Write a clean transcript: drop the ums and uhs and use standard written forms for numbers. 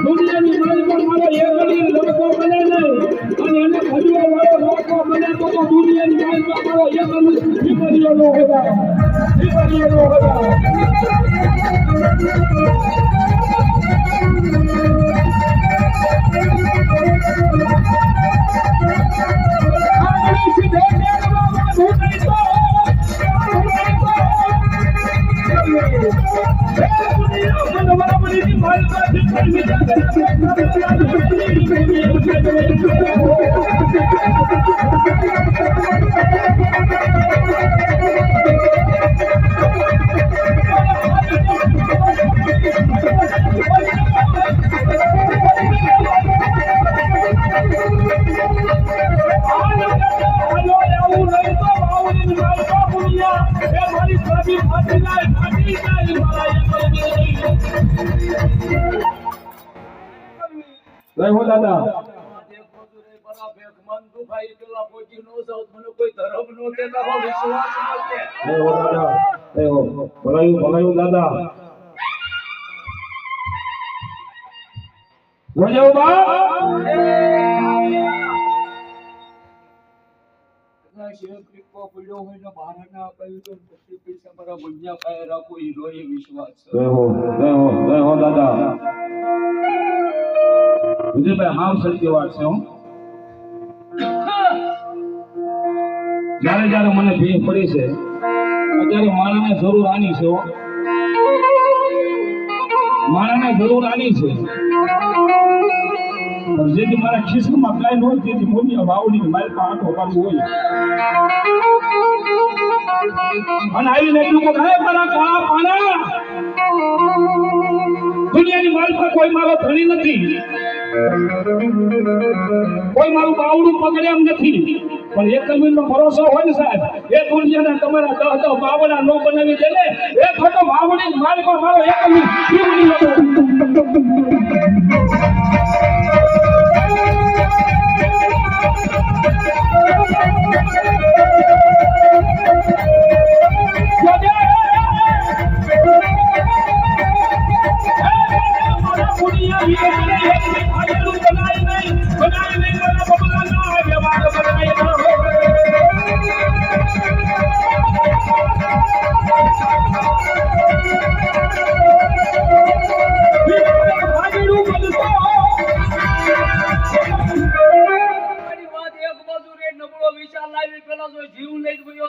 દુનિયાની માલમાં મારો એકડી લડકો બને નહીં અને એને ભજવા વાળો લડકો બને તો દુનિયાની માલમાં મારો એકડી વિપરીયો નો હોતા વિપરીયો નો હોતા हो दादा दादा વિજયભાઈ હાવ સત્ય વાત છે જ્યારે જ્યારે મને ભીખ પડી છે અત્યારે મારાને જરૂર આની છે મારાને જરૂર આની છે જેથી મારા ખિસ્સામાં કાંઈ ન હોય તેથી મોટી વાવડી મારી પાસે આંટો કાઢવું હોય અને આવીને એટલું કહે મારા કાળા પાના દુનિયાની માલમાં કોઈ મારો ધણી નથી કોઈ મારું બાવડું પકડે એમ નથી પણ એક નો ભરોસો હોય ને સાહેબ એ દુનિયાના તમારા 10 બાવડા નો બનાવી દે ને એ ખોટો બાવડી માલમાં મારો એક જીવ લઈ ગયો